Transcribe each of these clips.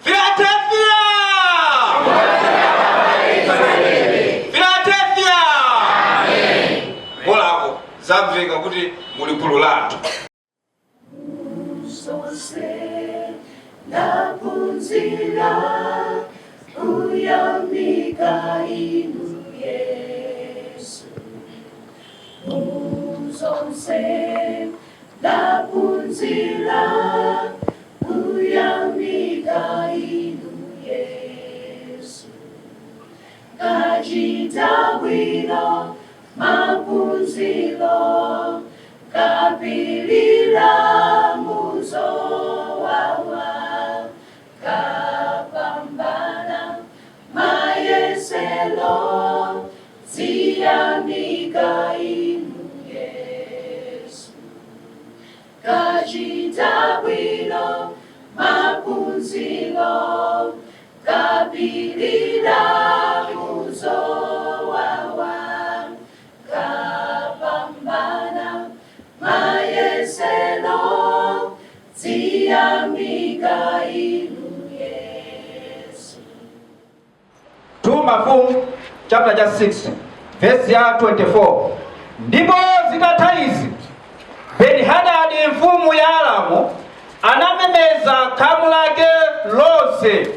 Philadelphia! Philadelphia! Amen. Molako zamveka kuti muli gulu lathu. Napunzira kuyamika inu Yesu. Muzonse napunzira kuyamika inu Yesu. Kachita bwino mapunziro kapilira muzowawa kapambana mayeselo ziyamika inu Yesu. Kachita bwino mapunziro kapilira muzowawa kapambana mayeselo ziyamika inu Yesu. 2 Mafumu chapter 6 verse ya 24. Ndipo zitatha izi, Beni-Hadadi mfumu ya Aramu anamemeza khamu lake lonse,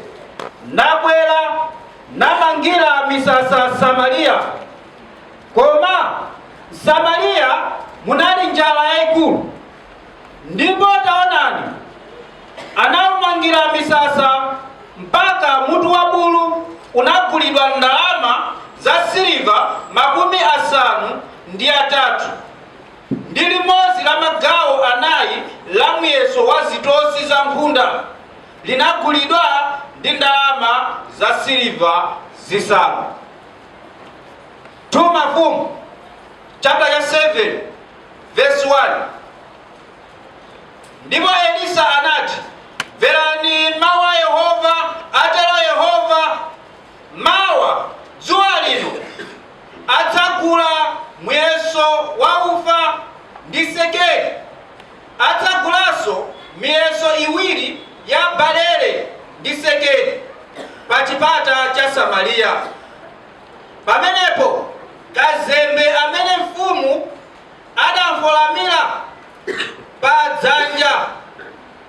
nakwera namangira misasa Samariya. Koma Samariya munali njala yayikulu, ndipo taonani anaumangira misasa mpaka mutu wa bulu unagulidwa ndalama za siliva 53 ndi limodzi la magawo anayi la muyeso wa zitosi za nkhunda linagulidwa ndi ndalama za siliva zisanu. 2 Mafumu chapter 7 verse 1. Ndipo Elisa anati, verani mawu a Yehova, atero Yehova, mawa dzuwa lino adzagula muyeso wa ufa ndi sekeli, adzagulanso miyeso iwiri ya balele ndi sekeli pa chipata cha Samariya. Pamenepo kazembe amene mfumu adamfolamira pa dzanja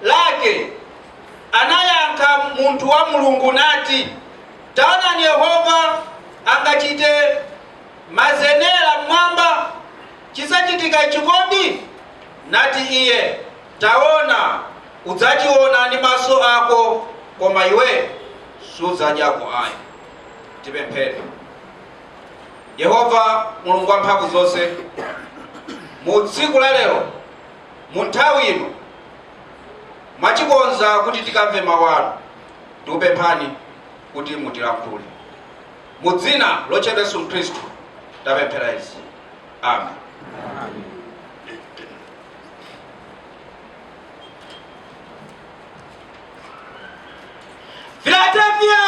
lake anayankha munthu wa Mulungu nati, taonani Yehova angachite mazenera mmwamba, chisachitika ichi kodi? Nati iye, taona udzachiona ndi maso ako, koma iwe sudzadyako ayi. Tipemphere. Yehova Mulungu wa mphamvu zonse, mu tsiku la lero mu nthawi ino mwachikonza kuti tikamve mawu anu, tikupemphani kuti mutilankhule. Mu dzina lotchedwa Yesu Khristu tapemphera izi. Amen. Philadelphia!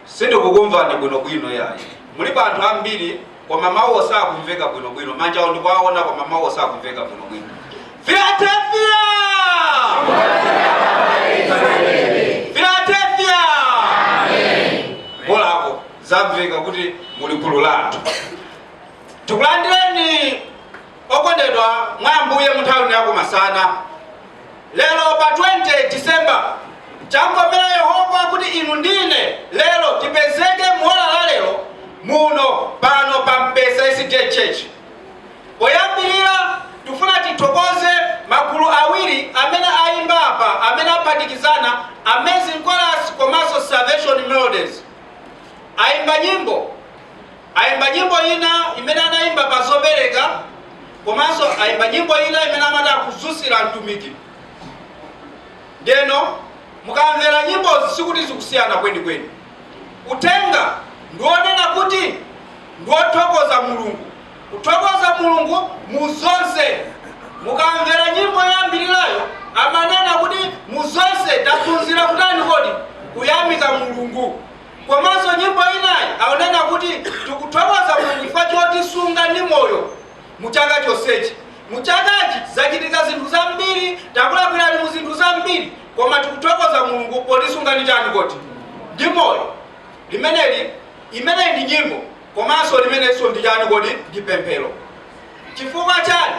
Sindikukumvani bwinobwino yayi. Mulipo anthu ambiri koma mawu sakumveka bwinobwino, manja ndikuwaona koma mawu sakumveka bwinobwino. Philadelphia! Philadelphia! Molako zamveka kuti muli gulu lathu. Tikulandireni okondedwa mwa Ambuye mu nthawi yako masana. Lero pa 20 December changomera Yehova kuti inu ndine lero tipezeke muola la lero muno pano pa Mpesa SDA Church. Poyambirira tufuna tithokoze magulu awiri amene ayimba apa, amene apatikizana Amazing Chorus komanso Salvation Melodies. Ayimba nyimbo ina imene anayimba pa zobereka, komanso ayimba nyimbo ina imene amati akuzusira mtumiki. Deno mukamvera nyimbo zisikuti zikusiyana kwenikweni. Utenga ndionena kuti ndiothokoza Mulungu. Kuthokoza Mulungu muzonse. Mukamvera nyimbo yambirirayo amanena kuti muzonse taphunzira kutani kodi? Kuyamika Mulungu. Komanso nyimbo inayi aonena kuti tikuthokoza Mulungu chifukwa chotisunga ndi moyo mu chaka chonsechi. muchakachi zachitika zinthu zambiri, takulakwirani mu zinthu zambiri, koma tikuthokoza Mulungu potisunga chani koti ndi moyo. Imeneyi ndi nyimbo, komanso limenenso ndi chani kodi ndi pemphero. Chifukwa chani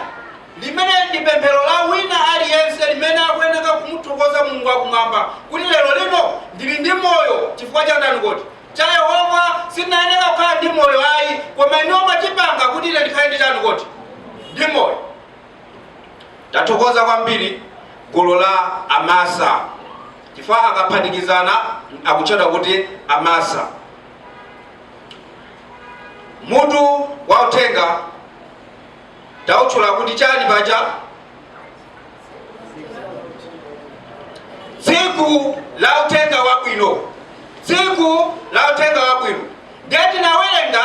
limeneli ndi pemphero la wina aliyense limene akuyeneka kumuthokoza Mulungu akumwamba kuti lero lino ndili ndi moyo chifukwa cha ndani kodi cha Yehova. Sinayeneka kukhala ndi moyo ayi, koma ino mwachipanga kuti ine ndikhale ndi chani kodi ndi moyo. Tathokoza kwambiri gulu la Amasa chifukwa akaphatikizana akutchedwa kuti Amasa. Mutu wa uthenga tautchula kuti chani paja tsiku la uthenga wabwino. Tsiku la uthenga wabwino ndiye tinawerenga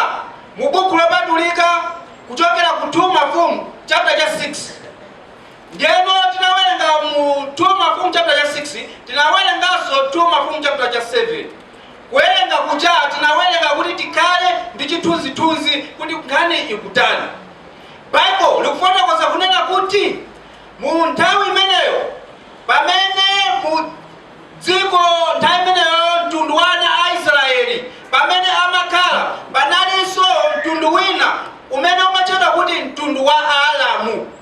mu buku lopatulika kuchokera ku 2 Mafumu chapter cha 6. Ndiyeno tinawerenga mu 2 Mafumu chapter cha 6, tinawerenganso 2 Mafumu chapter cha 7. Kuwerenga kuja tinawerenga kuti tikhale ndi chithunzithunzi kuti nkhani ikutani. Bible likufotokoza kunena kuti mu nthawi imeneyo pamene mu dziko nthawi imeneyo mtundu wa ana a Israeli pamene amakhala, panalinso mtundu wina umene umatchedwa kuti mtundu wa Aalamu.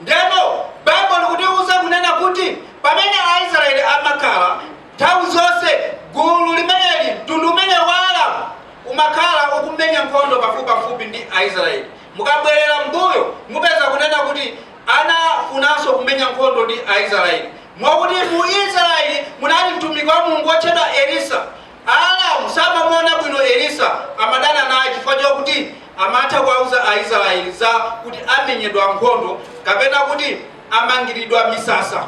Ndeno Bible likutiuza kunena kuti pamene Aisraeli amakhala nthawi zonse gulu limeneli, mtundu umene wa Aalamu umakhala ukumenya nkhondo pafupi ndi Aisraeli. Mukabwerera mbuyo mupeza kunena kuti anafunanso kumenya nkhondo ndi Aisraeli. Mwakuti mu Israeli munali mtumiki wa Mulungu otchedwa Elisa. Aalamu samamuona bwino Elisa, amadana naye chifukwa chokuti amatha kuwauza Aisraeli za kuti amenyedwa nkhondo kapena kuti amangiridwa misasa.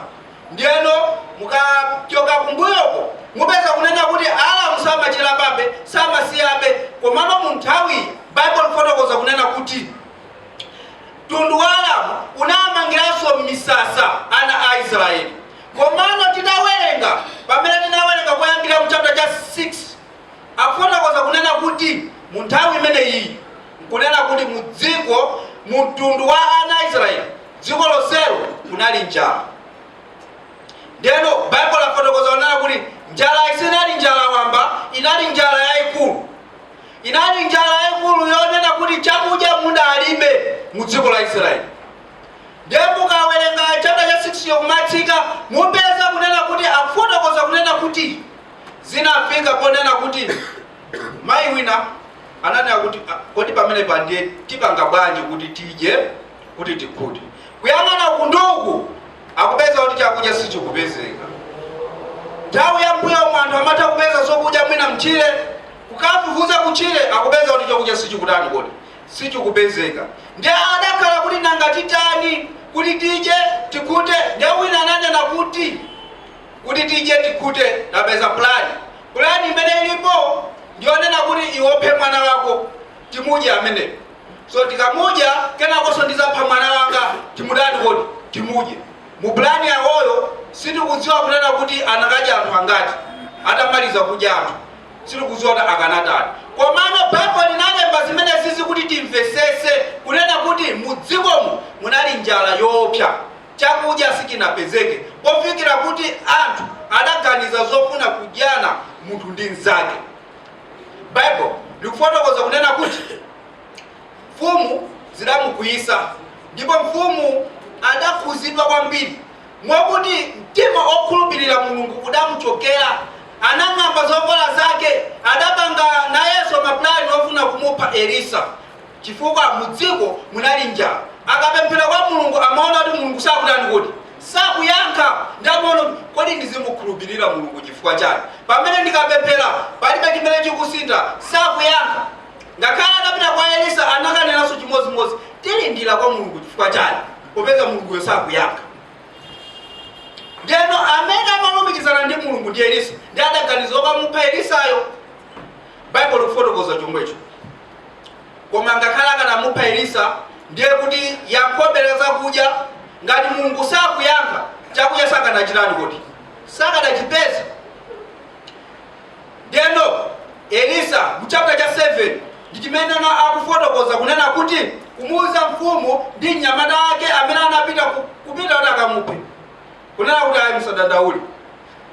Ndiyeno mukachoka kumbuyoko mupeza kunena kuti Aalamu samachirapabe, samasiyabe, komano mu nthawi Bible fotokoza kunena kuti mtundu wa Aalamu unamangiranso misasa ana a Israeli. Komano tinawerenga pamene tinawerenga kuyambira mu chapter cha 6 akufotokoza kunena kuti mu nthawi imeneyi kunena kuti mu dziko mu mtundu wa ana a Israeli dziko lonselo kunali njala. Ndeno Bible afotokoza kunena kuti njala isinali njala wamba, inali njala yayikulu. Inali njala yayikulu yonena kuti chakudya mudalibe mu dziko la Israeli. Ndiye mukawerenga chapter cha 6 yokumatsika mupeza kunena kuti akufotokoza kunena kuti zinafika ponena kuti mayi wina ananena kuti kodi pamene pandiye tipanga bwanji kuti tije kuti tikhuti. Kuyang'ana kunduku akupeza kuti chakudya sichikupezeka. Nthawi ya mbuyo anthu amatha kupeza zokudya mwina mchire, kukafufuza kuchire akupeza kuti chakudya sichikutani kodi sichikupezeka. Ndiye adakhala kuti nanga titani kuti tije tikhute. Ndiye wina ananena kuti tije tikhute tapeza plani imene ilipo ndionena kuti iwophe mwana wako timudye amene. So tikamudya kenakonso ndizapha mwana wanga timudani kodi timudye. Mu plani yawoyo sitikudziwa kunena kuti anakadya anthu angati, atamaliza kudya anthu sitikudziwa kuti akanatani. Komano Bible linalemba zimene zizi kuti timvesese kunena kuti mu dzikomu munali njala yoopsa, chakudya sichinapezeke, pofikira kuti anthu adaganiza zofuna kudyana munthu ndi mnzake. Bible likufotokoza kunena kuti mfumu zidamukwiyisa, ndipo mfumu adakhuzidwa kwambiri mwakuti mtima okhulupirira Mulungu udamuchokera. Anang'amba zovala zake, adapanga nayenso maplani ofuna kumupha Elisa chifukwa mu dziko munali njala. Akapemphera kwa Mulungu amaona kuti Mulungu sakutani kodi sakuyankha. Ndamaona kodi ndizimukhulupirira Mulungu chifukwa chani pamene ndikapemphera palibe chimene chikusintha, sakuyankha. Ngakhale adapita kwa Elisa anakanenanso chimodzimodzi, tilindira kwa Mulungu chifukwa chani popeza Mulunguyo sakuyankha. Ndeno amene amalumikizana ndi Mulungu ndi Elisa ndi adaganiza okamupha Elisayo. Bible likufotokoza chomwecho. Koma ngakhale akanamupha Elisa ndiye kuti yankhobereza kudya, ngati Mulungu sakuyankha chakudya sakanachitani kodi sakanachipeza. Ndeno Elisa mu chapter cha 7 ndi chimene akufotokoza kunena kuti kumuuza mfumu ndi mnyamata ake amene anapita kupita kuti akamupe, kunena kuti ayi musadandaule,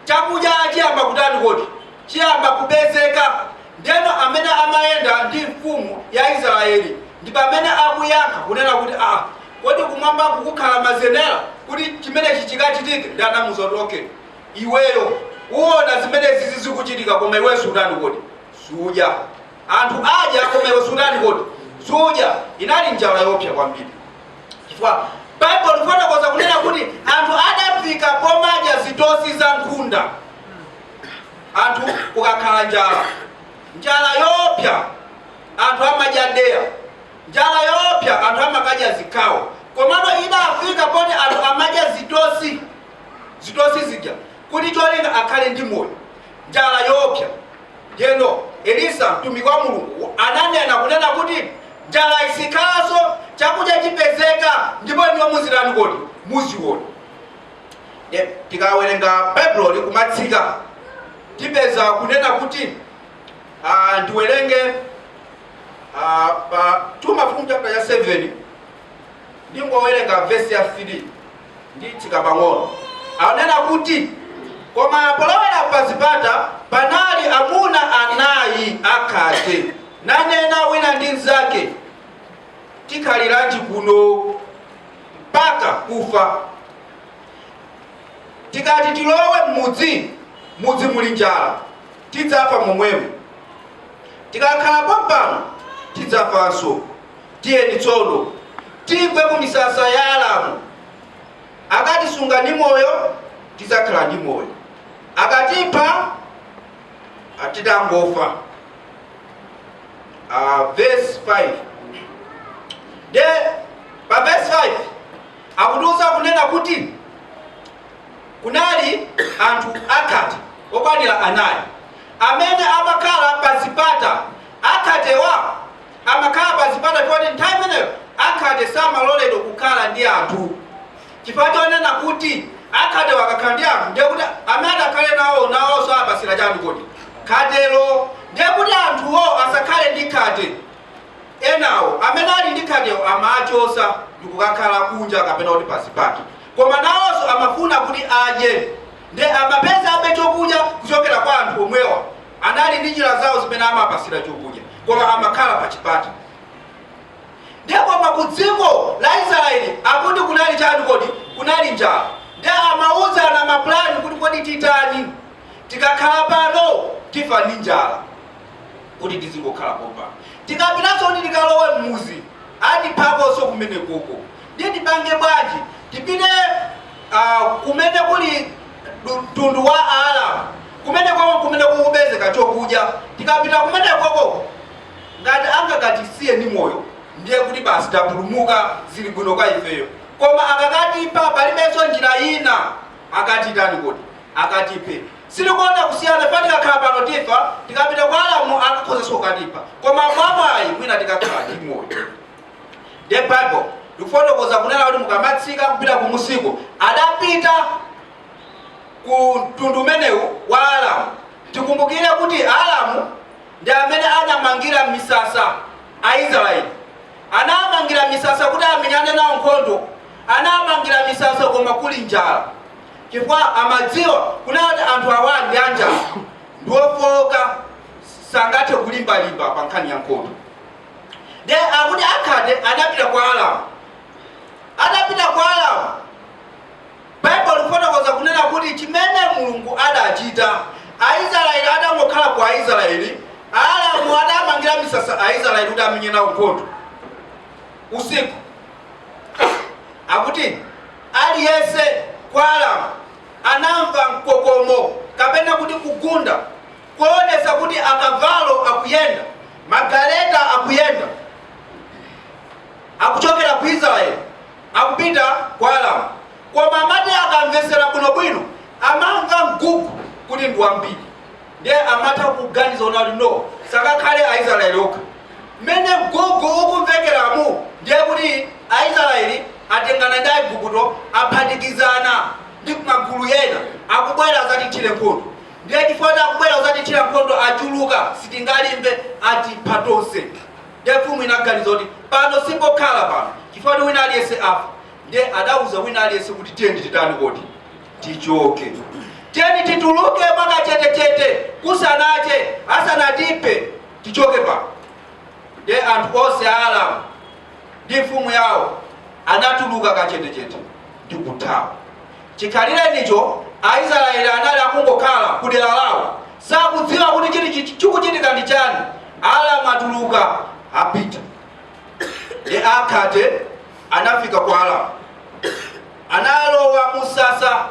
chakudya chiyamba kutani koti chiyamba kupezeka. Ndeno amene amayenda ndi mfumu ya Israeli ndi pamene akuyankha kunena kuti kodi kumwamba kukhala mazenera kuti chimenechi chikachitike? Ndi anamuwuza kuti okay, iweyo uwona zimene zizi zikuchitika koma iwe sudani kodi sudya. Anthu adya koma iwe sudani kodi sudya. Inali njala yopsa kwambiri, chifukwa Bible ifotokoza kunena kuti anthu adafika pomadya zitosi za nkhunda. Anthu kukakhala njala yopsa anthu amadya deya, njala yopsa anthu amakadya zikhawo. Komano idafika poti anthu amadya zitosi zija kuti cholinga akhale ndi moyo, njala yopsa. Yeno Elisa mtumiki wa Mulungu ananena kunena kuti njala isikhalanso, chakudya chipezeka, ndipo ndiwo muzitani kodi muziona. Tikawerenga Bible kumatsika tipeza kunena kuti ndiwerenge pa 2 Mafumu chapter ya 7 ndingowerenga verse ya 3 ndi tikapang'ono. Anena kuti koma polowera pa zipata panali amuna anayi akhate, nanena wina ndi mnzake, tikhaliranji kuno mpaka kufa? Tikati tilowe m'mudzi muli njala, tidzafa momwemo. Tikakhala pano tidzafanso. Tiyeni tsono tigwe ku misasa ya Aramu. Akatisunga ndi moyo tidzakhala ndi moyo, akatipha titangofa. Verse 5 de pa verse 5 akutiuza kunena kuti kunali anthu akhate okwanira anayi amene amakhala pa zipata. Akhatewa amakhala pa zipata kuti nthawi imeneyo akhate samaloledwa kukhala ndi anthu, chifukwa chonena kuti akhate wakakhala ndi anthu ndiye kuti amene akhale nawonso apasira chanu kodi khatelo. Ndiye kuti anthuwo asakhale ndi khate, enawo amene ali ndi khatewo amachosa ndikukakhala kunja kapena kuti pa zipata. Koma nawonso amafuna kuti adye, ndiye amapeza abe chokudya kuchokera kwa anthu omwewa anali ndi njira zawo zimene amapasira chokudya, koma amakhala pa chipata. Ndiye koma ku dziko la Israeli akuti kunali chani kodi kunali njala. Ndiye amawuzana maplani kuti kodi titani tikakhala pano tifa ndi njala kuti tizingokhala pano. Tikapitanso kuti tikalowe m'muzi atiphakonso kumene koko. Ndiye tipange bwanji? Tipite kumene kuli mtundu wa Aramu, kumene kukupezeka chokudya. Tikapita kumene koko ngati angakatisiye ndi moyo ndiye kuti basi tapulumuka, zili bwino kwa ifeyo. Koma akakatipha palibenso njira ina akatitani kodi akatiphe. Silikuona kusiyana pati kakhala pano tifa, tikapita kwa Aramu akakhozenso kukatipha, koma mwamwayi mwina tikakhala ndi moyo. The Bible ndikufotokoza kunena kuti mukamatsika kupita ku musiko adapita ku mtundu umenewu wa Aramu. Tikumbukire kuti Aramu ndi amene anamangira misasa a Israeli. Anamangira misasa kuti amenyane nawo nkhondo, anamangira misasa koma kuli njala, chifukwa amadziwa kunena kuti anthu awa ndi anjala, ndiofoka sangathe kulimbalimba pa nkhani ya nkhondo. Ndiye akuti akhate anapita kwa Aramu. Adapita kwa Aramu, Bible ifotokoza kunena kuti chimene Mulungu adachita, Aisraeli adangokhala kwa Aisraeli, Aramu adamangira misasa Aisraeli kuti amenye nawo nkhondo usiku. Akuti aliyense kwa Aramu anamva mkokomo kapena kuti kugunda kuonesa kuti akavalo akuyenda, magaleta akuyenda, akuchokera ku Israeli akupita kwa Aramu. Koma amati akamvesera bwinobwino amamva mgugu kuti ndi wambiri. Ndiye amata kuganiza kuti no sakakhale Aisraeli okha. Mmene mgugu ukumvekeramu ndiye kuti Aisraeli atengana ndi Aigupto aphatikizana ndi magulu ena akubwera azatithire nkhondo. Ndiye chifukwa akubwera azatithira nkhondo achuluka sitingalimbe atipha tonse. ndiye mfumu inaganiza kuti pano sipokhala pano chifukwa wina aliyense afa. Ndiye adauza wina aliyense kuti tiyeni titani kodi tichoke, tiyeni tituluke mwakachetechete kusanache asanatipe tichoke pano. Ndiye anthu onse a Aramu ndi mfumu yawo anatuluka kachetechete ndi kuthawa. Chikhalirenicho Aisraeli anali akungokhala kudera lawo sakudziwa kuti chili chikuchitika ndi chani. Aramu atuluka apita. Ndiye Akhate anafika kwa Aramu, analowa musasa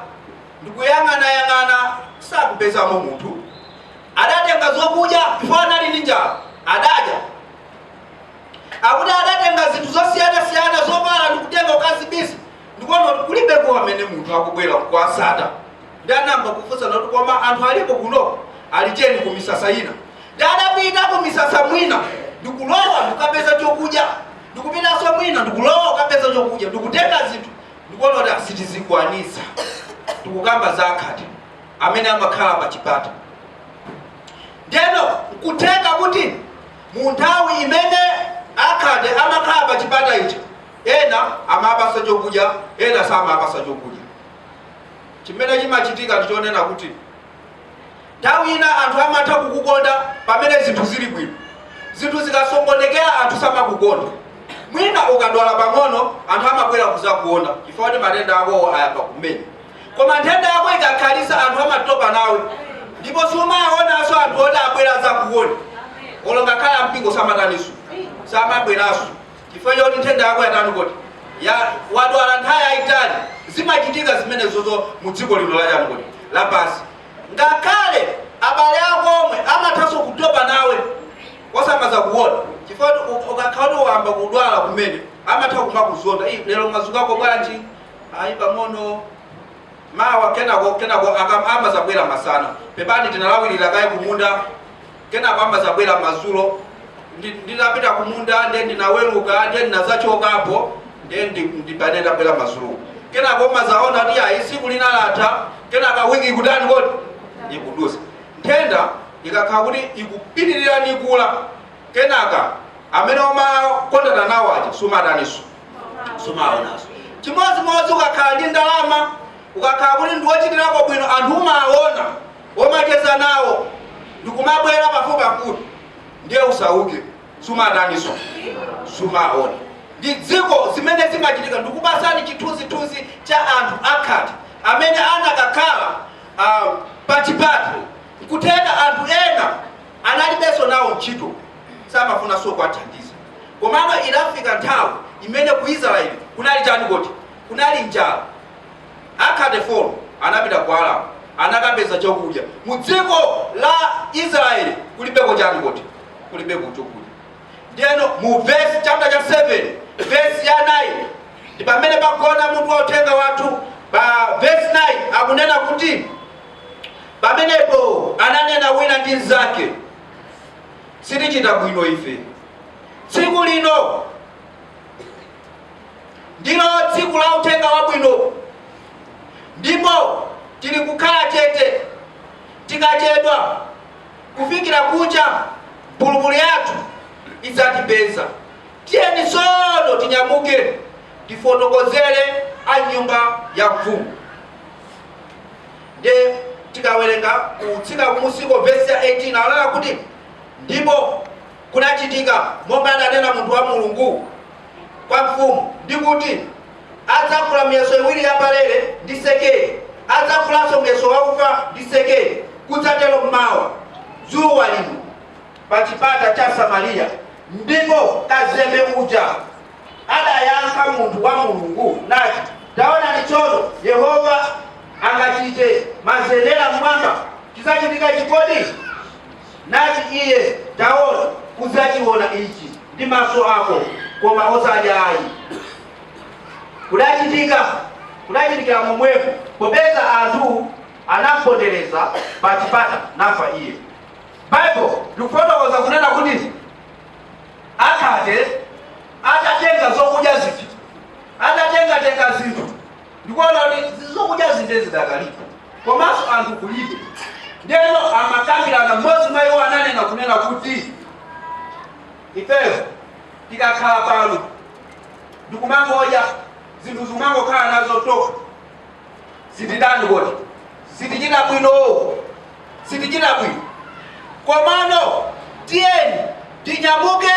ndikuyang'anayang'ana sakupezamo munthu. Adatenga zokudya before anali ndi njala adadya. Akuti adatenga zinthu zosiyana zovala ndikutenga ukazibisa ndikuona kuti kulibeko amene munthu akubwera kwasata. Ndi anamba kufunsa kuti koma anthu alipo kuno alicheni ku misasa ina. Ndi adapita ku misasa mwina ndikulowa ndikapeza chokudya, ndikupitanso mwina ndikulowa ukapeza chokudya, ndikutenga zinthu ndikuona kuti asitizikwanisa. Ndikukamba za Akhate amene amakhala pa chipata. Ndeno nkuthenga kuti mu nthawi imene Akhate amakhala pa chipata ichi ena amapasa chokudya ena samapasa chokudya. Chimene chimachitika ndichonena kuti nthawi ina anthu amatha kukukonda pamene zinthu zili bwino, zinthu zikasongonekera anthu samakukonda. Mwina ukadwala pang'ono anthu amabwera kuzakuona chifukwa kuti matenda ako ayamba kumenya. Koma nthenda yako ikakhalisa anthu amatopa nawe ndipo sumaonanso anthu oti abwera zakuona. Olo ngakhala mpingo samataniso samabweraso chifukwa choti nthenda yako yatani kodi wadwala nthawi yayitali. Zimachitika zimene zozo mu dziko lino lachani kodi lapasi. Ngakhale abale ako omwe amathanso kutopa nawe osamaza kuona chifukwa ukakhala wamba kudwala kumene amatha kumakuzonda. Lero mazukako bwanji ayi pang'ono mawa kenako amazabwera masana pepani tinalawirira kaye kumunda kenako amazabwera mazulo ndinapita kumunda ndiye ndinaweruka ndiye ndinazachokapo ndiye ndipanenda bwera mazulo kenako mazaona kuti ayi siku linalatha kenaka wiki kutani kodi ikudusa. Nthenda ikakhala kuti ikupitirira nikula kenaka amene omakondana nawo aja sumataniso sumaonaso. Chimodzimodzi ukakhala ndi ndalama ukakhala kuti ndiwochitirako bwino anthu umaona omacheza nawo ndikumabwera pafupi ndiye usauke sumataniso sumaona. Ndi dziko zimene zimachitika ndikupasani chithunzithunzi cha anthu Akhate amene anakakhala pa chipata. Nkuthenga anthu ena analibenso nawo ntchito samafunanso kuwathandiza. Komano inafika nthawi imene ku Israeli kunali chani kodi kunali njala. Akhate folo anapita kwa Aramu anakapeza chokudya. Mu dziko la Israeli kulibeko chani kodi kulibeko chokudya. Ndiyeno mu verse chapter cha 7 verse ya 9 ndi pamene pagona munthu wothenga wathu pa verse 9 akunena kuti pamenepo ananena wina ndi nzake sitichita bwino ife. Tsiku lino ndilo tsiku la uthenga wabwino ndipo tili kukhala chete tikachedwa kufikira kucha mpulupulu yathu idzatipeza. Tiyeni sono tinyamuke tifotokozere anyumba ya mfumu. Ndiye tikawerenga kutsika kumusiko verse ya 18 alala kuti ndipo kunachitika monga adanena munthu wa Mulungu kwa mfumu ndikuti adzakula miyeso iwiri yapalele ndi sekeli, adzakulanso muyeso waufa ndi sekeli kudzatero mmawa dzuwa lino pa chipata cha Samariya. Ndipo kazembe uja adayankha munthu wa Mulungu nati taonani tsono Yehova angachite mazenera mmwamba chizachitika chikodi? Nati iye taona udzachiona ichi ndi maso ako koma osadya ayi. Kudachitikira momwepo popeza anthu anapondereza pa chipata nafa iye. Bible likufotokoza kunena kuti Akhate atatenga zokudya ziti atatenga zinthu ndikuona kuti zokudya zinte zidakalipo komanso anthu kulibe. Ndeno amakambirana mmodzi mwa iwo ananena kunena kuti ifeyo tikakhala pano ndikumangoja zinthu zimangokhala nazo toka sitidani kodi sitichita bwino sitichita bwino. Komano tiyeni tinyamuke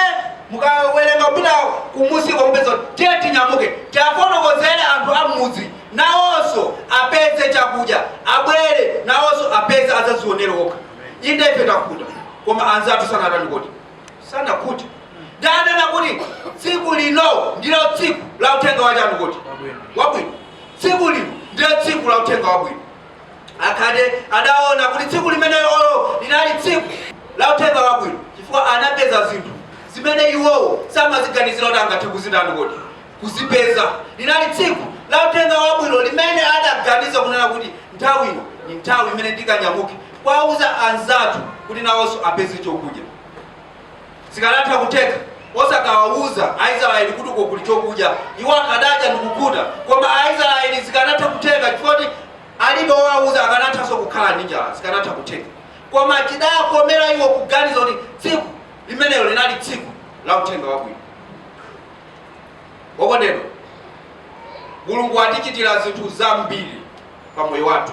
mukawerenga kupita kumusi kwamupeza tiye tinyamuke tiafotokozere anthu amudzi nawonso apeze chakudya abwere nawonso apeze azazionere okha. Inde ife takuda koma anzathu sanatani kodi sanakuti ndanena kuti tsiku lino ndilo tsiku la uthenga wachanu kodi wabwino. Tsiku lino ndilo tsiku la uthenga wabwino. Akhate adaona kuti tsiku limenelo linali tsiku la uthenga wabwino chifukwa anapeza zinthu zimene iwowo samaziganizira kuti angathe kuzindani kodi kuzipeza. Linali tsiku la uthenga wabwino limene adaganiza kunena kuti nthawi ino ni nthawi imene tikanyamuke kwauza anzathu kuti nawonso apeze chokudya. Sikanatha kuteka osakawauza Aisraeli kuti uko kuli chokudya iwo akadadya ndikukuta, koma Aisraeli sikanatha kuteka chifukwa alibe wauza akanathanso kukhala ndi njala sikanatha kuteka. Koma chidakomera iwo kuganiza kuti tsiku limenelo linali tsiku la uthenga wabwino. Okondedwa, Mulungu atichitira zinthu zambiri pa moyo wathu.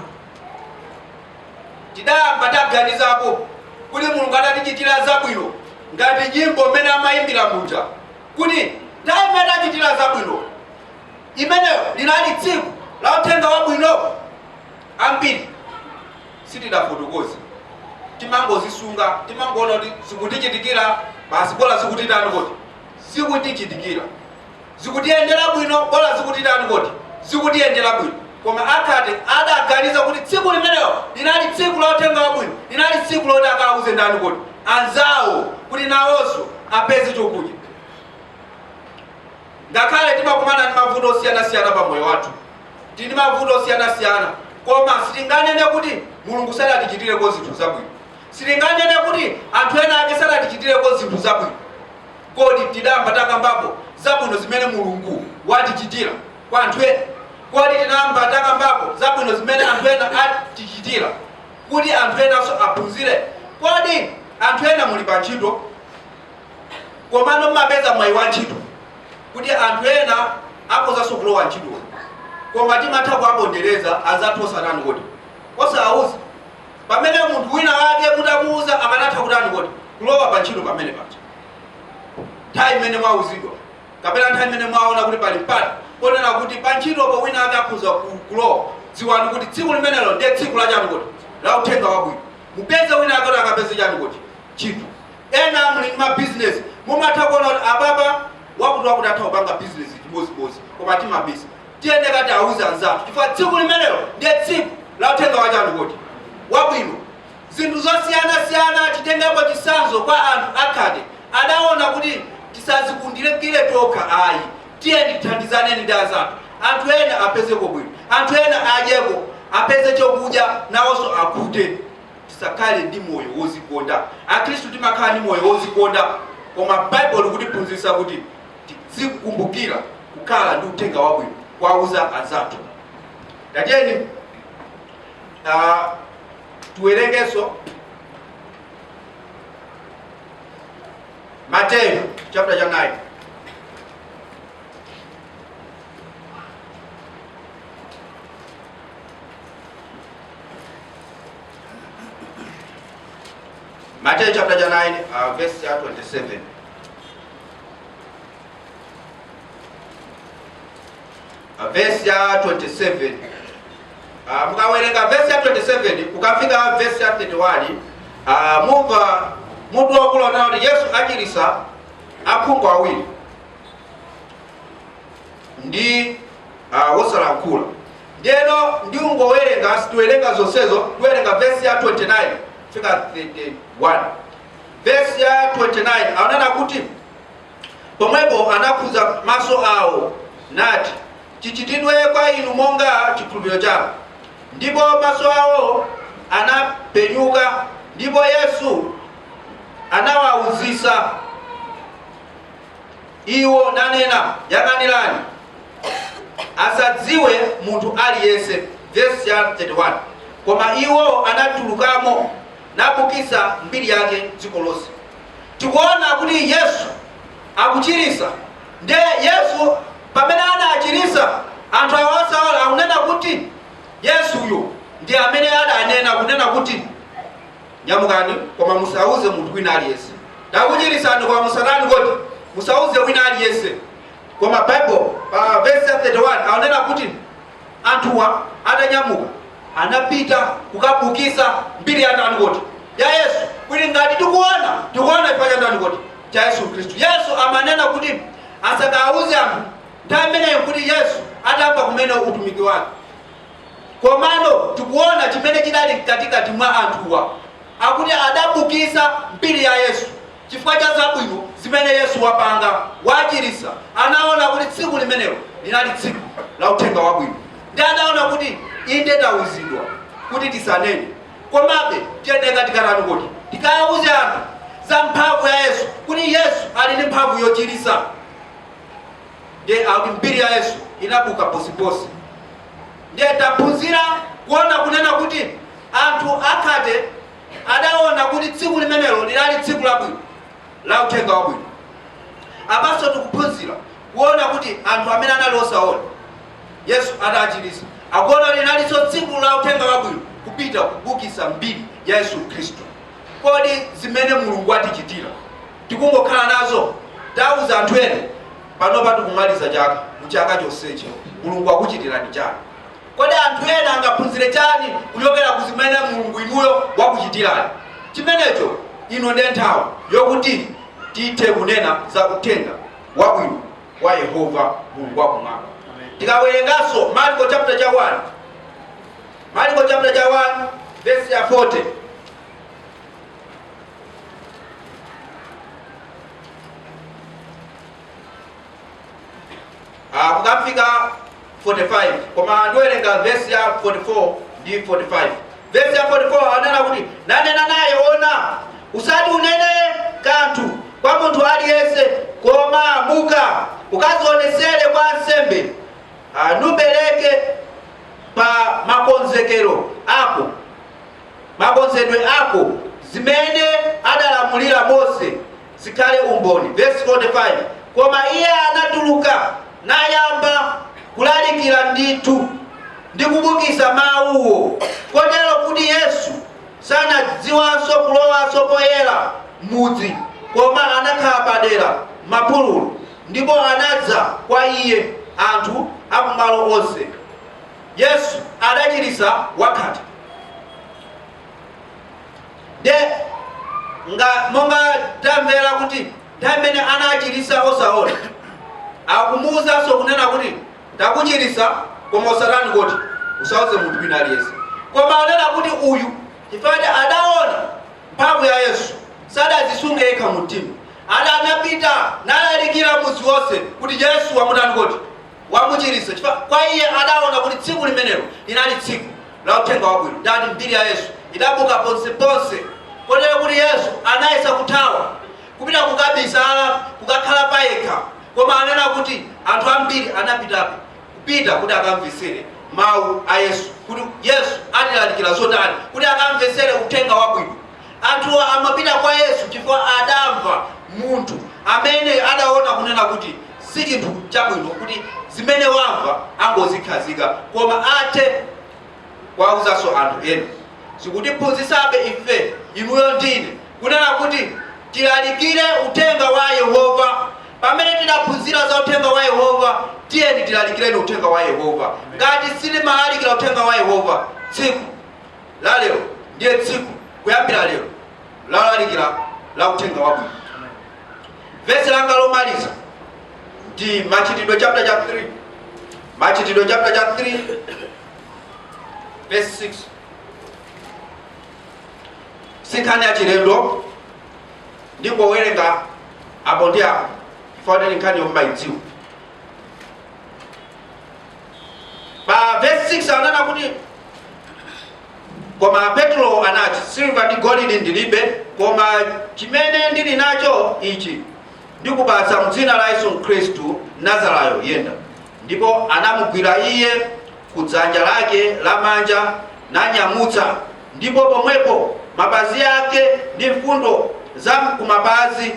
Tidayamba taganizapo kuti Mulungu adatichitira zabwino ngati nyimbo imene amayimbira muja kuti nthawi imene achitira zabwino imeneyo linali tsiku la uthenga wabwino. Ambiri sitidafotokoza timangozisunga timangoona kuti zikutichitikira basi bola zikutitani kodi zikutichitikira zikutiyendera bwino bola zikutitani kodi zikutiyendera bwino. Koma akhate adaganiza kuti tsiku limenelo linali tsiku la uthenga wabwino linali tsiku loti akauze ndani kodi anzawo kuti nawonso apeze chokudya. Ngakhale timakumana ndi mavuto osiyana-siyana pa moyo wathu tindi mavuto osiyana-siyana koma sitinganene kuti Mulungu sadatichitireko zinthu zabwino. Sitinganene kuti anthu ena ake sadatichitireko zinthu zabwino. Kodi tidamba takambapo zabwino zimene Mulungu watichitira kwa anthu ena? Kodi tinamba takambapo zabwino zimene anthu ena atichitira kuti anthu enanso aphunzire? Kodi anthu ena muli pa ntchito komano mmapeza mwayi wa ntchito kuti anthu ena akozanso kulowa ntchito koma timatha kuwapondereza anzathu osanani kodi osawauza pamene munthu wina wake mutamuuza akanatha kutani kodi kulowa pa ntchito pamene pacha nthawi imene mwauzidwa kapena nthawi imene mwaona kuti pali mpata ponena kuti pa ntchitopo wina wake akhoza kulowa. Dziwani kuti tsiku limenelo ndiye tsiku la chani kodi la uthenga wabwino. Mupeze wina wake akapeze chani kodi ntchito. Ena muli ndi mabizinesi mumatha kuona kuti apapa wakuti atha kupanga bizinesi chibozibozzi koma timabisa tiyende kati auze anzathu chifukwa tsiku limenelo ndiye tsiku la uthenga wachani kodi wabwino. Zinthu zosiyana-siyana titengepo chisanzo kwa anthu akhate adaona kuti tisazikundire tokha ayi tiyeni tithandizaneni ndi anzathu. Anthu ena apezeko bwino anthu ena adyeko apeze chokudya nawonso akute. Tisakhale ndi moyo wozikonda. Akhristu timakhala ndi moyo wozikonda koma Bible kutiphunzitsa kuti tizikumbukira kukhala ndi uthenga wabwino kwauza anzathu. Tatiyeni tuwerengeso Mateyu chapter 9. Matthew chapter 9 verse 27. Verse 27. Mukawerenga verse 27 ukafika verse 31 mumva munthu wakulona kuti Yesu achirisa akhungu awiri ndi wosalankhula. Ndeno ndiungowerenga situwerenga zonsezo tuwerenga verse 29 fika 31. Verse 29 aonana kuti pomwepo anakhuza maso awo nati chichitidwe kwa inu monga chikhulupiriro chanu. Ndipo maso awo anapenyuka ndipo Yesu anawauzisa iwo nanena yang'anirani asadziwe munthu aliyense. Verse 31 koma iwo anatulukamo nabukisa mbiri yake dziko lonse. Tikuona kuti Yesu akuchirisa. Nde Yesu pamene anachirisa anthu awasawala akunena kuti Yesuyo ndi amene adanena kunena kuti nyamukani koma musauze munthu wina aliyense. Ndakuchirisani koma musatani kuti musauze wina aliyense. Koma Bible pa verse 31 akunena kuti anthuwa atanyamuka anapita kukabukisa mbiri ya ndani kuti ya Yesu, kuti ngati tikuona ifa ndani kuti cha Yesu Kristu. Yesu amanena kuti asakauze anthu nthawi imeneyo kuti Yesu atamba kumene utumiki wake. Komano tikuona chimene chidali katikati mwa anthuwa akuti adabukisa mbiri ya Yesu chifukwa cha zabwino zimene Yesu wapanga wachirisa. Anaona kuti tsiku limenelo linali tsiku la uthenga wabwino. Ndi anaona kuti inde tawuzidwa kuti tisanene, komabe tiyeneka tikarani kuti tikauze anthu za mphamvu ya Yesu, kuti Yesu ali ndi mphamvu yochirisa. Ndiye akuti mbiri ya Yesu inabuka posiposi. Ndiye taphunzira kuona kunena kuti anthu akhate adaona kuti tsiku limenelo linali tsiku labwino la uthenga wabwino. Apanso tikuphunzira kuona kuti anthu amene anali osaona Yesu adachirisa akuona linalinso tsiku la uthenga wabwino kupita kubukisa mbiri ya Yesu Kristu. Kodi zimene Mulungu atichitira tikungokhala nazo? Tauza anthu ene panopa tikumaliza chaka muchaka chonsechi Mulungu akuchitirani chani? Kodi anthu ene angaphunzire chani kuchokera ku zimene Mulungu inuyo wakuchitirani? Chimenecho ino ndi nthawi yokuti tithe kunena za uthenga wabwino wa Yehova Mulungu wakumwamba. Tikawerenganso Marko chapter 1, Marko chapter 1 verse ya 40. Kukafika 45, koma ndiwerenga verse ya 44 ndi 45. Verse ya 44 anena kuti nanena naye, ona usati unene kanthu kwa munthu aliyense, koma muka ukazionesere kwa ansembe nubereke pa makonzedwe ako zimene adalamulira Mose zikhale umboni. Verse 45, koma iye anatuluka nayamba kulalikira ndithu ndi kubukisa mawuwo, kotero kuti Yesu sanadziwanso kulowanso poyera mudzi, koma anakhala padera mapululu, ndipo anadza kwa iye anthu akumalo onse. Yesu adachirisa wakhate. De monga tamvera kuti ndamene anachirisa osaona akumuwuzanso kunena kuti ndakuchirisa koma usatani kuti usauze munthu wina aliyense. Koma anena kuti uyu chifukwa adaona mphamvu ya Yesu sadazisunge yekha mumtima, anapita nalalikira mudzi wonse kuti Yesu wamutani kuti wamuchirisa. Chifukwa kwa iye adaona kuti tsiku limenelo linali tsiku la uthenga wabwino, ndani mbiri ya Yesu idabuka ponseponse, kotero kuti Yesu anayesa kuthawa kupita kukabisala kukakhala payekha. Koma anena kuti anthu ambiri anapitapo kupita kuti akamvesere mawu a Yesu, kuti Yesu atilalikira zotani, kuti akamvesere uthenga wabwino. Anthu amapita kwa Yesu chifukwa adamva munthu amene adaona kunena kuti si chinthu chabwino kuti zimene wamva angozikhazika, koma athe kuwawuzanso anthu ena. Sikutiphunzisabe ife inuyo ndine kunena kuti tilalikire uthenga wa Yehova. Pamene tidaphunzira za uthenga wa Yehova, tiyeni tilalikireni uthenga wa Yehova. Ngati sitimalalikira uthenga wa Yehova, tsiku la lero ndiye tsiku kuyambira lero lalalikira la uthenga wabwino. Verse langa lomaliza ndi Machitidwe chapter 3. Machitidwe chapter 3 verse 6. Sikhani ya chilendo ndipo werenga apo ndi apo fodeni nkhani yomaidziwa. Pa verse 6 anena kuti koma Petro anati, silver ndi golide ndilibe, koma chimene ndili nacho ichi ndikupatsa m'dzina la Yesu Khristu Nazarayo yenda. Ndipo anamugwira iye kudzanja lake lamanja nanyamutsa, ndipo pomwepo mapazi ake ndi mfundo za kumapazi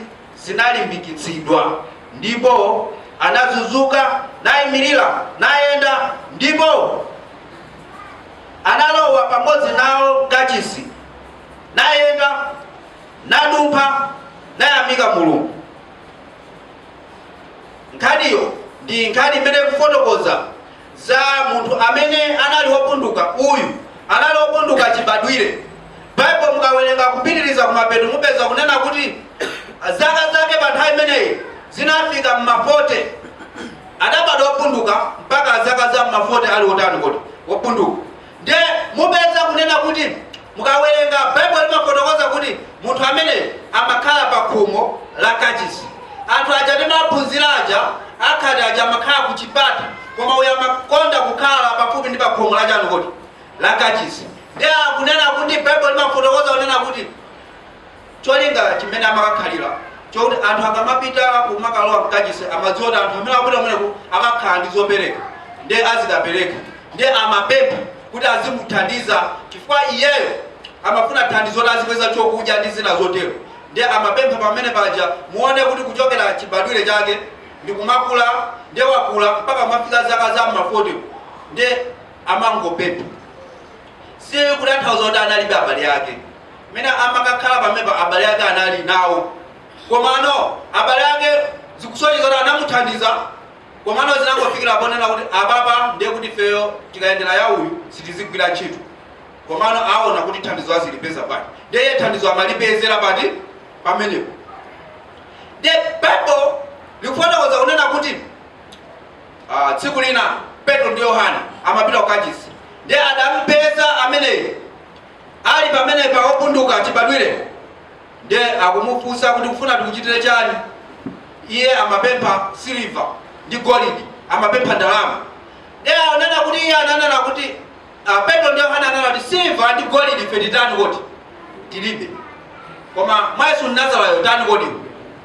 zinalimbikitsidwa, ndipo anazunzuka nayimirira nayenda, ndipo analowa pamodzi nawo kachisi nayenda nadumpha nayamika Mulungu. Nkhaniyo ndi nkhani imene kufotokoza za munthu amene anali wopunduka. Uyu anali wopunduka chibadwire. Baibulo mukawerenga kupitiriza kumapeto mupeza kunena kuti zaka zake pa nthawi imeneyi zinafika *40. Adabadwa wopunduka mpaka zaka za *40 ali wotani kuti wopunduka. Ndiye mupeza kunena kuti mukawerenga Baibulo limafotokoza kuti munthu amene amakhala pa khomo la kachisi. Anthu aja timaphunzira aja akhati aja amakhala ku chipata, koma uyo amakonda kukhala pafupi ndi pa khomo la chani kuti la kachisi. Ndiye akunena kuti Baibulo limafotokoza kunena kuti cholinga chimene amakakhalira chokuti anthu akamapita kumakalowa mkachisi amadziwa kuti anthu amene akuti ameneko akakhala ndi zopereka, ndiye azikapereka, ndiye amapempha kuti azimuthandiza chifukwa iyeyo amafuna thandizo la azipeza chokudya ndi zina zotero. Ndiye amapempha pamene paja muone kuti kuchokera chibadwire chake ndi kumakula, ndiye wakula mpaka mafika zaka za *40, ndiye amangopempha. Si kutanthauza kuti analibe abale ake, mene amakakhala pamene abale ake anali nawo, komano abale ake zikusonyeza kuti anamuthandiza, komano zinangofikira ponena kuti ababa ndiye kuti feyo tikayendera ya uyu sitizigwira ntchito, komano aona kuti thandizo azilipeza pati, ndiye thandizo amalipezera pati pamenepo. Ndiye Baibulo likufotokoza kunena kuti tsiku lina Petro ndi Yohane amapita kukachisi, ndiye adampeza amene ali pamene pa wopunduka chibadwire, ndiye akumufunsa kuti kufuna tikuchitire chani. Iye amapempha siliva ndi golide, amapempha ndalama. Ndiye anena kuti iye ananena kuti Petro ndi Yohane ananena kuti siliva ndi golide ife titani kuti tilibe, koma mwa Yesu Mnazarayo tani kuti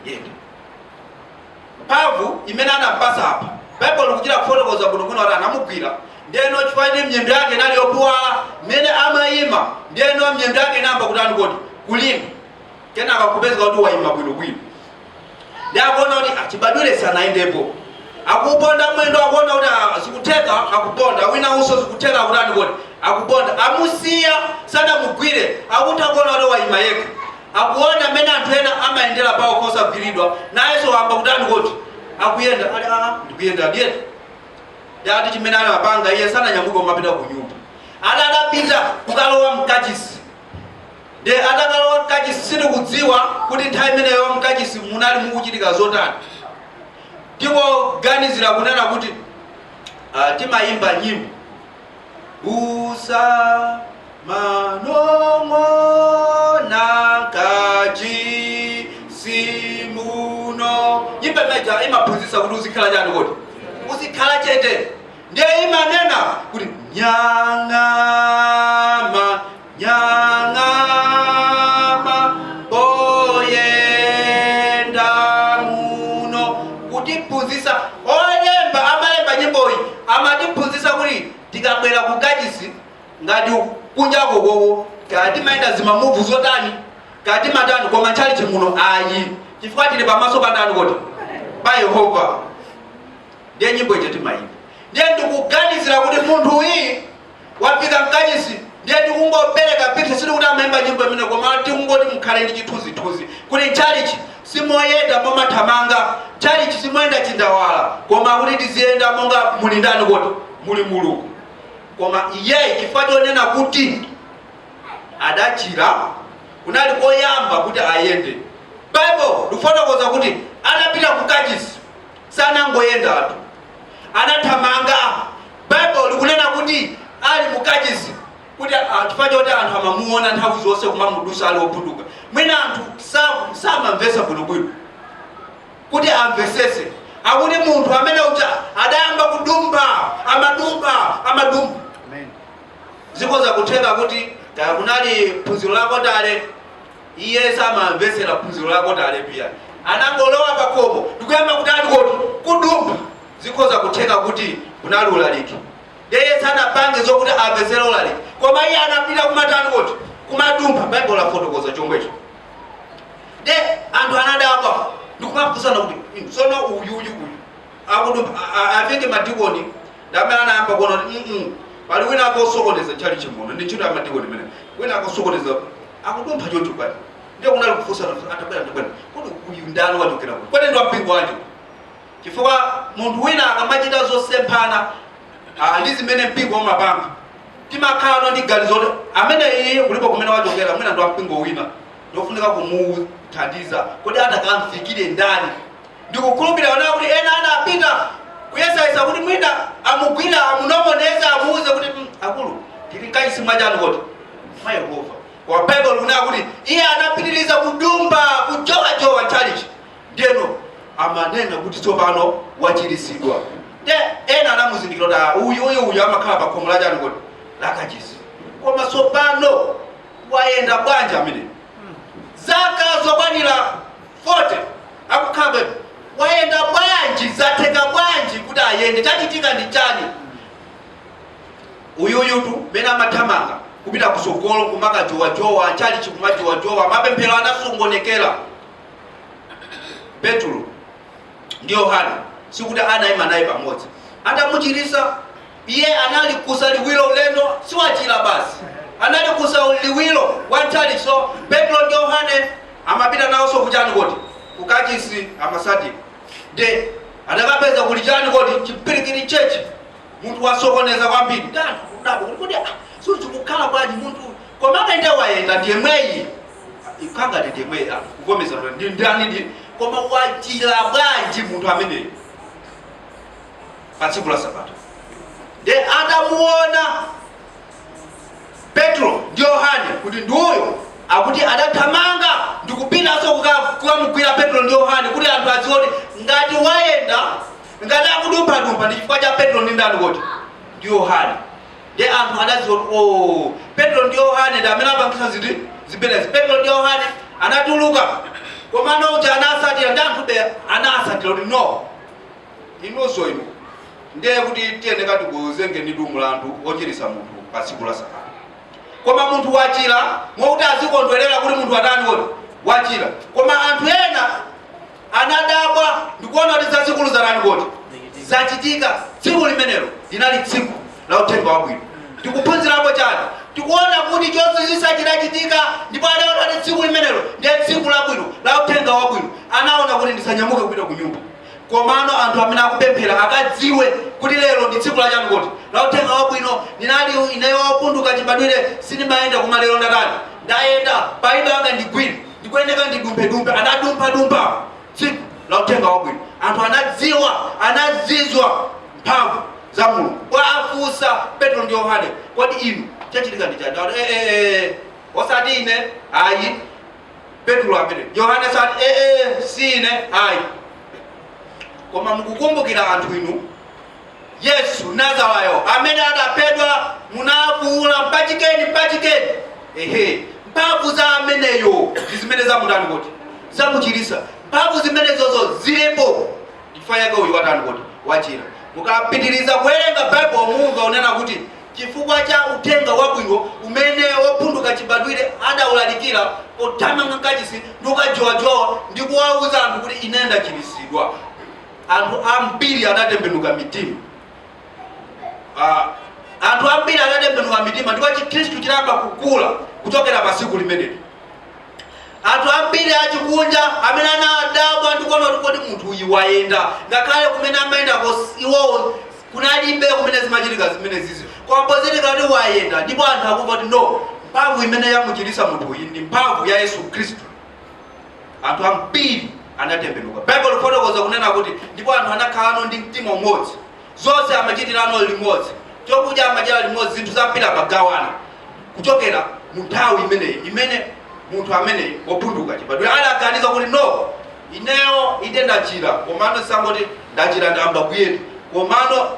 yenda. Mphamvu imene anampasa apa Baibulo likuchita kufotokoza bwinobwino kuti anamugwira, ndiyeno chifukwa ndi mnyendo yake inali yopuwala mmene amayima, ndiyeno mnyendo yake inayamba kutani kuti kulimba, kenaka kupezeka kuti wayima bwinobwino. Ndiye akuona kuti chibadwire sanayendepo, akuponda mwendo, akuona kuti zikutheka akuponda, wina uso zikutheka kutani kuti akuponda, amusiya sanamugwire, akuti akuona kuti wayima yekha, akuona mmene anthu ena amayendera pawo kosagwiridwa, nayenso wamba kutani kuti akuyenda ali ndikuyenda ndiyenda. Ndiye ati chimene anapanga iye sananyamuke kumapita ku nyumba, adapita kukalowa mkachisi. Ndiye atakalowa mkachisi sitikudziwa kuti nthawi imeneyo mkachisi munali mukuchitika zotani. Tikuganizira kunena kuti timayimba nyimbo busa manong'ona kachisi muno. Nyimbo imeja imaphunzitsa kuti uzikhala chani kuti uzikhala chete. Ndiye imanena kuti nyang'ama nyang'ama oyenda muno, kutiphunzitsa. Olemba amalemba nyimboyi amatiphunzitsa kuti tikabwera ku kachisi ngati kunjako kowo kati maenda zimamuvu zotani kati matani, koma nchali chimuno ayi chifukwa tili pamaso patani kuti pa Yehova. Ndiye nyimbo ichi timayimba. Ndiye ndikuganizira kuti munthu uyi wafika mkachisi, ndiye tikungopereka picture, siti kuti amayimba nyimbo imene, koma tikungoti mukhale ndi chithunzithunzi kuti chalichi simoyenda momathamanga, chalichi simoyenda chindawala, koma kuti tiziyenda monga muli ndani kuti muli Mulungu. Koma iye chifukwa chonena kuti adachira kunali koyamba kuti ayende. Baibulo lifotokoza kuti anapita ku kachisi sanangoyendatu, anathamanga. Baibulo likunena kuti ali mu kachisi kuti chifukwa choti anthu amamuona nthawi zonse kumamudusa ali wopunduka. Mwina anthu samamvesa bwinobwino kuti amvesese, akuti munthu amene uja adayamba kudumba amadumba. Zikoza kutheka kuti kunali phunziro lako tale, iye samamvesera phunziro lako tale pia, anangolowa pakhomo ndikuyamba kuti ali kudumba. Zikoza kutheka kuti kunali ulaliki, ndiye sanapange zokuti amvesere ulaliki, koma iye anapita kumatani kuti kumadumba. Baibulo lafotokoza chomwecho. Ndiye anthu anadabwa, kusana kuti sono uyu akudu afike madikoni ndamana namba kono pali wina akosokoneza chali chimono ndi ntchito ya madikoni mene wina akosokoneza akudumpha choncho bali ndiye kunali kufusa atabwera kuti uyu ndani wachokera kuti kwene ndo mpingo wanjo chifukwa munthu wina akamachita zosemphana ndi zimene mpingo umapanga timakhala ndi galizo amene iye kulipo kumene wachokera mwina ndo mpingo wina ndofunika kumuthandiza kuti atakamfikire ndani ndikukhulupirira ona kuti ena anapita kuyesayisa kuti mwina amugwira amunomoneza amuuze kuti akulu tili kaisi mwachani kuti mwa Yehova kwa Bible kunena kuti iye anapitiriza kudumba kujowajowa chalichi ndeno amanena kuti tsopano wachirisidwa de ena anamuzindikira kuti uyu amakhala pa khomo lachani kuti lakachisi koma tsopano wayenda bwanji amene zaka zokwanira 40 akukhala bebe wayenda bwanji zatheka bwanji kuti ayende chachitika ndi chani uyutu mene amathamanga kupita kusogolo kumakajowajowa chali chikumajowajowa mapemphero anasungonekera Petro ndi Yohane sikuti anayima naye pamodzi atamuchirisa iye anali kusa liwiro ulendo siwachira basi anali kusa liwiro wantali so Petro ndi Yohane amapita nawo so kuchani kuti kukachisi amasati de adakapeza kulichani kuti chipirikiri chechi munthu wasokoneza kwambiri ndani kudabo kuti suti kukhala bwanji munthu koma akaenda wayenda ndiye mweyi ikanga ndiye mweyi kuvomeza ndi ndani ndi koma wachira bwanji munthu ameneyo pa tsiku la Sabato de adamuona Petro ndi Yohane kuti ndiuyo akuti adathamanga ndikupita so kukamugwira Petro ndi Yohane kuti anthu azione ngati wayenda ngati akudumpha ndi chifukwa cha Petro ndi ndani kuti ndi Yohane de anthu adaziona Petro ndi Yohane ndi amene apangisa zibelezi Petro ndi Yohane anatuluka koma uja anasatira ndi anthu be anasatira kuti no inonso inu ndiye kuti tiyene katigozenge ndi mulandu ochirisa munthu pa tsiku la Sabato koma munthu wachira mwakuti azikondwerera kuti munthu atani kuti wachira koma anthu ena anadabwa ndikuona kuti zazikulu zarani kuti zachitika tsiku limenelo linali tsiku la uthenga wabwino tikuphunzirapo chani tikuona kuti chozizisa chinachitika ndipo adaona kuti tsiku limenelo ndiye tsiku labwino la uthenga wabwino anaona kuti ndisanyamuke kupita ku nyumba komano anthu amene akupemphera akadziwe kuti lero ndi tsiku lachani kuti la uthenga wabwino ninali ineyo wapunduka chibadwire sinimayenda koma lero ndatani ndayenda paiba anga ndigwire ndikuyeneka ndidumphe anadumpha tsiku la uthenga wabwino anthu anazizwa mphamvu za Mulungu wafusa Petro ndi Yohane kodi inu chachitika ndi chani osati ine ayi Petro amene Yohane sati si ine ayi koma mukukumbukira anthu inu Yesu Nazarayo amene adapedwa munafuula mpachikeni mphamvu za ameneyo ndi zimene zamutani kuti zamuchirisa mphamvu zimenezozo zilipo chifukwa yake uyu watani kuti wachira mukapitiriza kuwerenga Bible mumva unena kuti chifukwa cha uthenga wabwino umene wopunduka chibadwire adawulalikira pothamanga kachisi ndikukajowajowa ndi kuwauza anthu kuti ine ndachirisidwa anthu ambiri adatembenuka mitima anthu ambiri adatembenuka mitima ndipo Chikhristu chinayamba kukula kuchokera pa tsiku limeneli anthu ambiri achikunja amene anadabwa ndikuona kuti munthu uyu wayenda ngakhale kumene amayenda iwowo kunalibe kumene zimachitika zimene zizi koma pozitika kuti wayenda ndipo anthu akumva kuti no mphamvu imene yamuchirisa munthu uyu ndi mphamvu ya Yesu Khristu anthu ambiri anatembenuka Bible ifotokoza kunena kuti ndipo anthu anakhalano ndi mtima umodzi zonse amachitirano limodzi chokudya amachita limodzi zinthu zampita pagawana kuchokera mu nthawi imeneyi imene munthu amene wopunduka chibadwire adaganiza kuti no ineyo inde ndachira komano sangoti ndachira ndamba kuyenda komano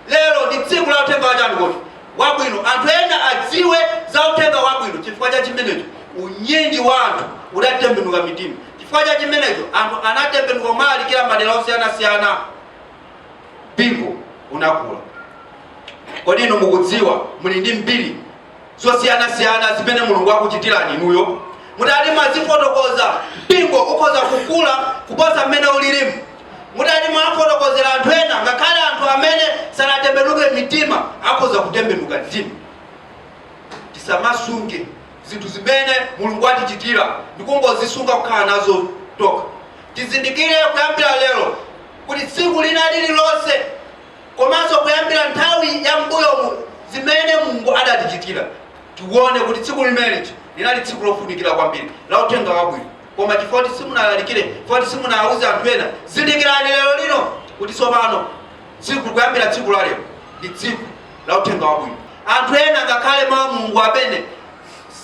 lero ndi tsiku la uthenga wachani kuti wabwino anthu ena adziwe za uthenga wabwino chifukwa cha chimenecho unyinji wa anthu udatembenuka mitima chifukwa cha chimenecho anthu anatembenuka kumalalikira madera osiyanasiyana mpingo unakula kodi inu mukudziwa muli ndi mbiri zosiyanasiyana zimene Mulungu akuchitirani inuyo mudali mwazifotokoza mpingo ukhoza kukula kuposa mmene ulilimu. Mudali mwafotokozera anthu ena ngakhale anthu amene sanatembenuke mitima akhoza kutembenuka mtima. Tisamasunge zinthu zimene Mulungu atichitira ndikungozisunga kukhala nazo toka. Tizindikire kuyambira lero kuti tsiku lina lililonse komanso kuyambira nthawi ya mbuyomu zimene Mulungu adatichitira tione kuti tsiku limenechi linali tsiku lofunikira kwambiri la uthenga wabwino. Koma chifukwa simunalalikire, chifukwa simunawuze anthu ena, zindikirani lero lino kuti tsopano tsiku kuyambira tsiku la lero ndi tsiku la uthenga wabwino. Anthu ena ngakhale mwa Mulungu amene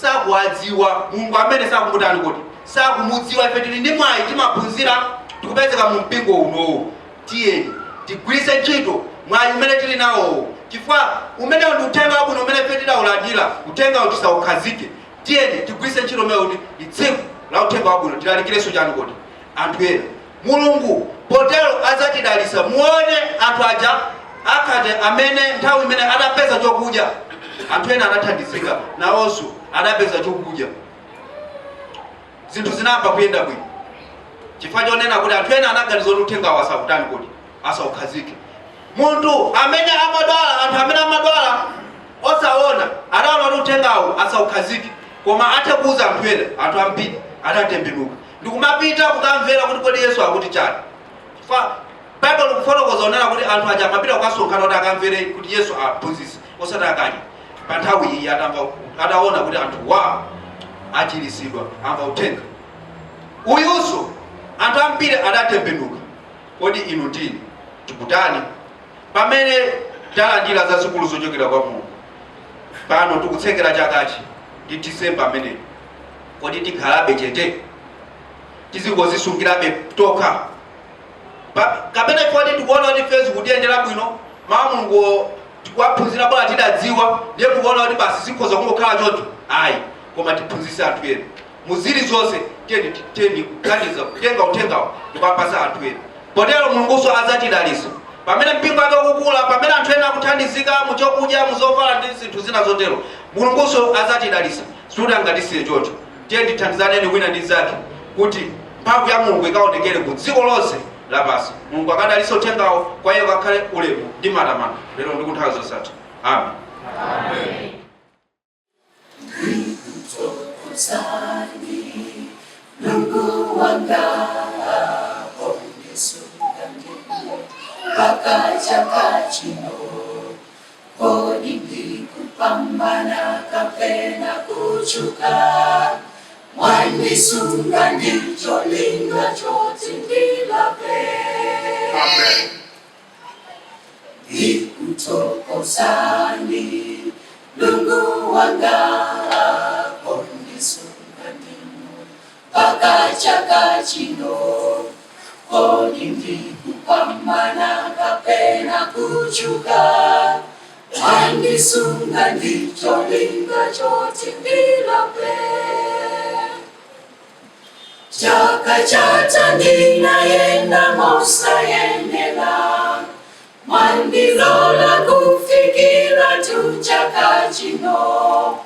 sakuwadziwa, Mulungu amene sakumutani kuti sakumudziwa, ife tili ndi mwayi timaphunzira tikupezeka mu mpingo unowo. Tiyeni tigwiritse ntchito mwayi umene tili nawo, chifukwa umene ndi uthenga wabwino umene ife tidawulandira, uthenga tisaukhazike. Tiyeni tigwiritse ntchito umene kuti ndi tsiku la uthenga wabwino tilalikireso chani kuti anthu ena. Mulungu potero adzatidalitsa. Muone anthu aja akhate amene nthawi imene adapeza chokudya anthu ena adathandizika nawonso adapeza chokudya, zinthu zinamba kuyenda bwino. Chifukwa chonena kuti anthu ena anaganiza kuti uthengawo asakutani kuti asaukhazike. Munthu amene amadwala, anthu amene amadwala osaona adaona kuti uthengawo asaukhazike, koma athe kuuza anthu ena, anthu ambiri adatembenuka ndikumapita kukamvera kuti kodi Yesu akuti chani. Chifukwa Bible likufotokoza onena kuti anthu aja amapita kukasonkhana kuti akamvere kuti Yesu aphunzitse osati akadya. Pa nthawi iyi adaona kuti anthu wa achiritsidwa amva uthenga uyunso, anthu ambiri adatembenuka. Kodi inu ndini tikutani pamene talandira zazikulu zochokera kwa Mulungu? Pano tikutsekera chakachi ndi Disemba ameneyo, kodi tikhalabe chete tizingozisungirabe toka kapena chifukwa tikuona kuti Facebook yendera bwino, mawu Mulungu tikuwaphunzira bora tidadziwa ndiye mukuona kuti basi zikhoza kungokhala choncho? Ayi, koma tiphunzitse anthu ena muzili zonse. Tiyeni kuganiza kutenga uthengawo ndikupasa anthu ena. Potero Mulungunso adzatidalitsa pamene mpingo wake ukukula, pamene anthu ena akuthandizika muchokudya, muzovala ndi zinthu zina zotero. Mulungunso adzatidalitsa sikuti angatisiye choncho. Tiyeni tithandizaneni wina ndi zake kuti mphamvu ya Mulungu ikaonekere ku dziko lonse lapansi. Mulungu akadalitsa uthengawo, kwa iye kakhale ulemu ndi matamando lero ndi kunthawi zosatha. Amen. Amen. Mungu wanga pakachakachino kodi ndikupambana kapena kuchuka, mwandisunga ndicho linga choti ndilape. Ndikutokozani Mungu wanga kondisunga ndimo pakachakachino kodi ndikupambana kapena kuchuka, mwandisunga ndicho linga choti ndilape. Chaka chata ndinayenda mosayenera, mwandilola kufikira tu chaka chino,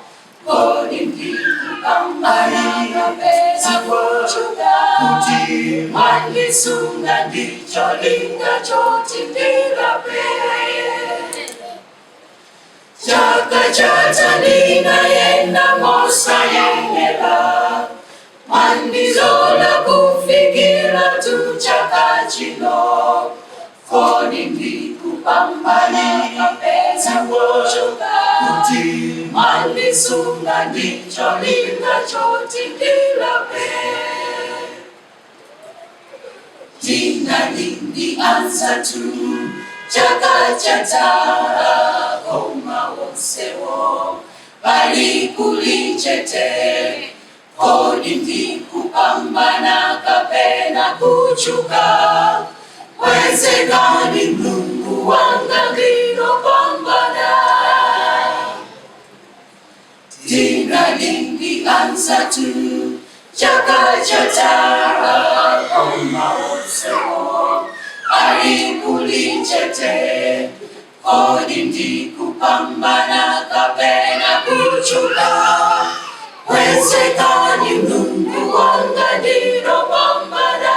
kodi ndikupambana kapena kuchuka, mwandisunga ndicho linga choti ndilape. Chaka chata ndinayenda mosayenera, mwandilola kufikira tu chaka chino, kodi ndikupambana kapena kuchuka, mwandisunga ndicho linga choti ndilape. Ndinandianza tu chaka chata koma wonsewo bali kulichete, kodi ndikupambana kapena kuchuka, wezekani Mungu wanga ndinopambana. Ndinandianza tu chaka chata koma wonsewo bali kulichete, kodi ndikupambana kapena kuchuka, Ezekani Mungu wanga ndiro pambana.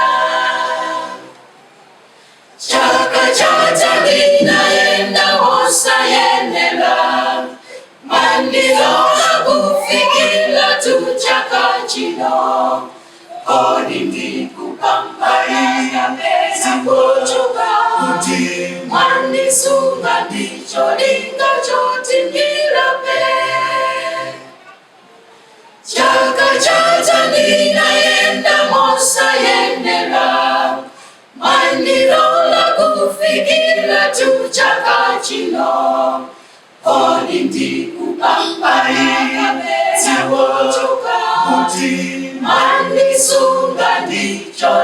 Chaka chinaenda osayenera. Mandirola kufikila tu chaka chino. Kodi ndikupambana singochoka. Mandisunga ndicho linga chotingira pe. Chaka ninaenda mosayenera. Mandirola kufikila tu chaka chino. Kodi ndikupambana singochoka. Mandisunga ndicho